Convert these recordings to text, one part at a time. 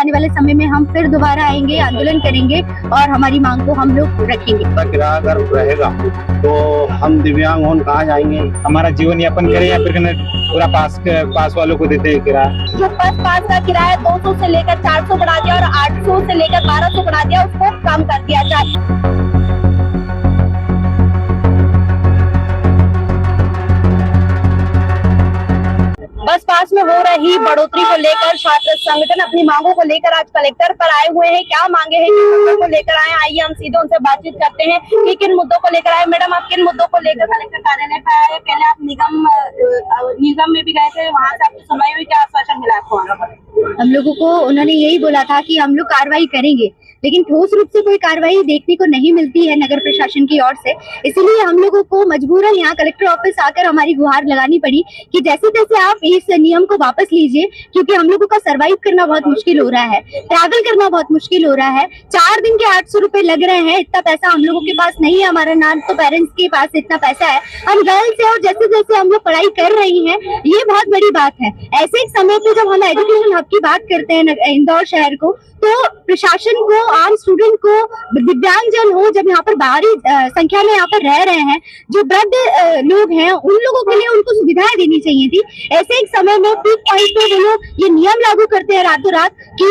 आने वाले समय में हम फिर दोबारा आएंगे, आंदोलन करेंगे और हमारी मांग को हम लोग रखेंगे। किराया अगर रहेगा तो हम दिव्यांग हों कहाँ जाएंगे? हमारा जीवन यापन करें या फिर पूरा पास वालों को देते हैं किराया। जो पास का किराया 200 से लेकर 400 बढ़ा दिया और 800 से लेकर 1200 बढ़ा दिया, उसको कम कर दिया जाए। बस पास में हो रही बढ़ोतरी को लेकर छात्र संगठन अपनी मांगों को लेकर आज कलेक्टर पर आए हुए हैं। क्या मांगे हैं, किन मुद्दों को लेकर आए? आइए हम सीधे उनसे बातचीत करते हैं कि किन मुद्दों को लेकर आए। मैडम, आप किन मुद्दों को लेकर कलेक्टर कार्यालय पर आए? पहले आप निगम में भी गए थे, वहाँ से आपकी सुनवाई हुई, क्या आश्वासन मिला आपको? हम लोगों को उन्होंने यही बोला था कि हम लोग कार्रवाई करेंगे, लेकिन ठोस रूप से कोई कार्रवाई देखने को नहीं मिलती है नगर प्रशासन की ओर से। इसलिए हम लोगों को मजबूरन यहाँ कलेक्टर ऑफिस आकर हमारी गुहार लगानी पड़ी कि जैसे तैसे आप इस नियम को वापस लीजिए, क्योंकि हम लोगों का सरवाइव करना बहुत मुश्किल हो रहा है, ट्रैवल करना बहुत मुश्किल हो रहा है। 4 दिन के 800 रुपए लग रहे हैं, इतना पैसा हम लोगों के पास नहीं है। हमारा ना तो पेरेंट्स के पास इतना पैसा है, हम गर्ल्स है और जैसे जैसे हम लोग पढ़ाई कर रही हैं, ये बहुत बड़ी बात है। ऐसे एक समय पे जब हम एजुकेशन हब की बात करते हैं इंदौर शहर को, तो प्रशासन को, आम स्टूडेंट को, दिव्यांगजन हो, जब यहाँ पर बाहरी संख्या में यहाँ पर रह रहे हैं, जो वृद्ध लोग हैं, उन लोगों के लिए उनको सुविधाएं देनी चाहिए थी। ऐसे एक समय में पीक पॉइंट पे वो लोग ये नियम लागू करते हैं रातों रात कि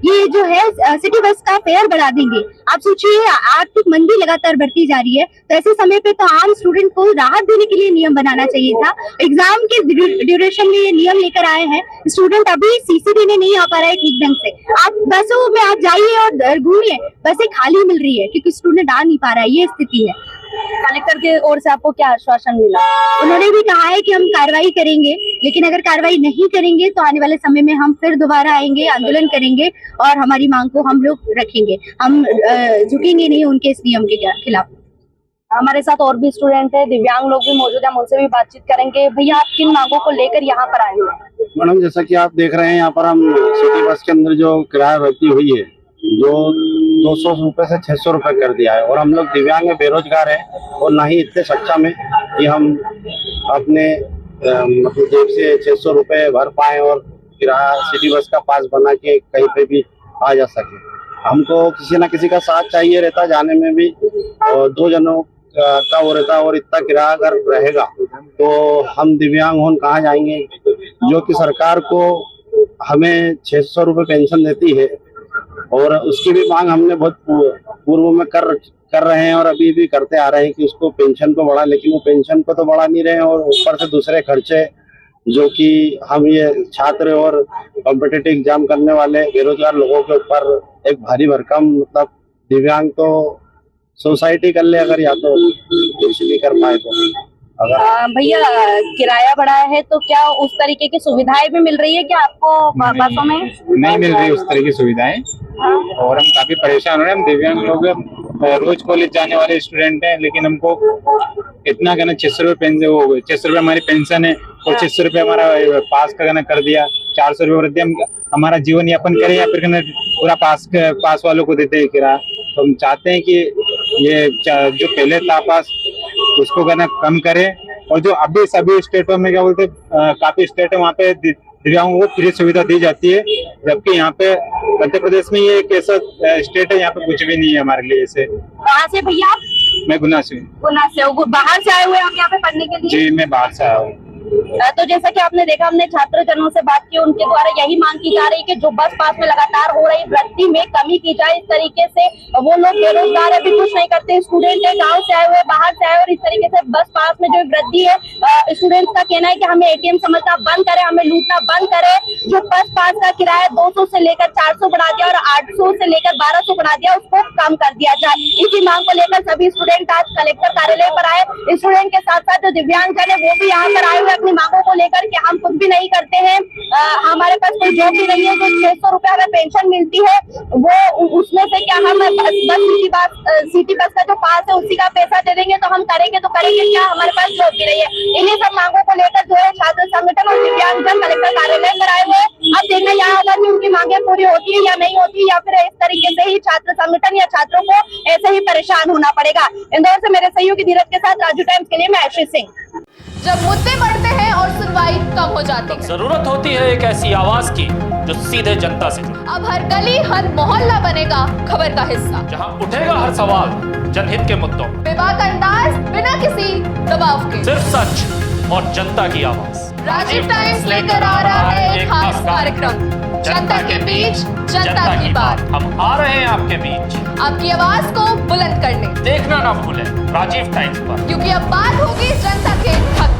ये जो है सिटी बस का फेयर बढ़ा देंगे। आप सोचिए, आर्थिक मंदी लगातार बढ़ती जा रही है, तो ऐसे समय पे तो आम स्टूडेंट को राहत देने के लिए नियम बनाना चाहिए था। एग्जाम के ड्यूरेशन में ये नियम लेकर आए हैं। स्टूडेंट अभी सीसी देने नहीं आ पा रहा है ठीक ढंग से। आप बसों में आप जाइए और घूमिए, बसें खाली मिल रही है क्योंकि स्टूडेंट आ नहीं पा रहा है, ये स्थिति है। कलेक्टर के ओर से आपको क्या आश्वासन मिला? उन्होंने भी कहा है कि हम कार्रवाई करेंगे, लेकिन अगर कार्रवाई नहीं करेंगे तो आने वाले समय में हम फिर दोबारा आएंगे, आंदोलन करेंगे और हमारी मांग को हम लोग रखेंगे। हम झुकेंगे नहीं उनके इस नियम के खिलाफ। हमारे साथ और भी स्टूडेंट है, दिव्यांग लोग भी मौजूद है, हम उनसे भी बातचीत करेंगे। भैया, आप किन मांगों को लेकर यहाँ पर आए हैं? मैडम, जैसा कि आप देख रहे हैं, यहाँ पर हम सिटी बस के अंदर जो किराया भर्ती हुई है, जो 200 रुपए से 600 रुपए कर दिया है, और हम लोग दिव्यांग में बेरोजगार है और ना ही इतने सक्षम है कि हम अपने मतलब जेब से 600 रुपए भर पाए और किराया सिटी बस का पास बना के कहीं पे भी आ जा सके। हमको किसी ना किसी का साथ चाहिए रहता जाने में भी, और 2 जनों का वो रहता, और इतना किराया अगर रहेगा तो हम दिव्यांग हों कहाँ जाएंगे? जो कि सरकार को हमें 600 रुपए पेंशन देती है, और उसकी भी मांग हमने बहुत पूर्व में कर रहे हैं और अभी भी करते आ रहे हैं कि उसको पेंशन को बढ़ा, लेकिन वो पेंशन को तो बढ़ा नहीं रहे हैं, और ऊपर से दूसरे खर्चे जो कि हम ये छात्र और कॉम्पिटिटिव एग्जाम करने वाले बेरोजगार लोगों के ऊपर एक भारी भरकम, मतलब दिव्यांग तो सोसाइटी कर ले अगर, या तो कुछ नहीं कर पाए तो। भैया, किराया बढ़ा है तो क्या उस तरीके की सुविधाएं भी मिल रही है क्या आपको बसों में? नहीं मिल रही उस तरह की सुविधाएं, और हम काफी परेशान हो रहे हैं। हम दिव्यांग लोग रोज कॉलेज जाने वाले स्टूडेंट हैं, लेकिन हमको इतना कहना 600 रुपये पेंशन हो गए। 600 रुपये हमारी पेंशन है और 600 रुपये हमारा पास का कहना कर दिया, 400 रुपये कर दिया। हम हमारा जीवन यापन करें या फिर कहना पूरा पास वालों को देते हैं किराया। तो हम चाहते हैं कि ये जो पहले था पास, उसको कहना कम करे, और जो अभी सभी स्टेटों में क्या बोलते काफी स्टेट है वहाँ पे दिव्यांगों को फ्री सुविधा दी जाती है, जबकि यहाँ पे मध्य प्रदेश में ये एक ऐसा स्टेट है यहाँ पे कुछ भी नहीं है हमारे लिए। ऐसे कहाँ से भैया? मैं गुना से। गुना से? बाहर से आए हुए आप यहाँ पे पढ़ने के लिए? जी, मैं बाहर से आया हूँ। तो जैसा कि आपने देखा, हमने छात्र जनों से बात की, उनके द्वारा यही मांग की जा रही है कि जो बस पास में लगातार हो रही वृद्धि में कमी की जाए। इस तरीके से वो लोग बेरोजगार है, भी कुछ नहीं करते, स्टूडेंट है, गांव से आए हुए, बाहर से आए, और इस तरीके से बस पास में जो वृद्धि है, स्टूडेंट्स का कहना है कि हमें एटीएम समझना बंद करे, हमें लूटना बंद करे। जो बस पास का किराया 200 से लेकर 400 बढ़ा दिया और 800 से लेकर 1200 बढ़ा दिया, उसको कम कर दिया जाए। इसी मांग को लेकर सभी स्टूडेंट आज कलेक्टर कार्यालय पर आए। स्टूडेंट के साथ साथ जो दिव्यांगजन है वो भी यहाँ पर आए हुए अपनी मांगों को लेकर कि हम कुछ भी नहीं करते हैं, हमारे पास कोई जॉब भी नहीं है, जो 600 रुपए हमें पेंशन मिलती है वो उसमें से क्या हम सिटी बस का जो पास है उसी का पैसा दे देंगे, तो हम करेंगे तो करेंगे क्या? हमारे पास जॉब भी नहीं है। इन्हीं सब मांगों को लेकर जो है छात्र संगठन और दिव्यांगजन कलेक्टर कार्यालय पर आए हुए। अब देखना यहाँ होगा कि उनकी मांगे पूरी होती है या नहीं होती, या फिर इस तरीके से ही छात्र संगठन या छात्रों को ऐसे ही परेशान होना पड़ेगा। इंदौर से मेरे सहयोगी धीरज के साथ राजू टाइम्स के लिए मैं आशीष सिंह। जब मुद्दे बढ़ते हैं और सुनवाई कम हो जाती है, जरूरत होती है एक ऐसी आवाज की जो सीधे जनता से जुड़े, अब हर गली हर मोहल्ला बनेगा खबर का हिस्सा। जहां उठेगा हर सवाल जनहित के मुद्दों, बेबाक अंदाज बिना किसी दबाव के, सिर्फ सच और जनता की आवाज। राजीव टाइम्स लेकर आ रहा है एक खास कार्यक्रम, जनता के बीच जनता की बात। हम आ रहे हैं आपके बीच, आपकी आवाज को बुलंद करने, देखना ना भूलें राजीव टाइम्स पर, क्योंकि अब बात होगी जनता के हक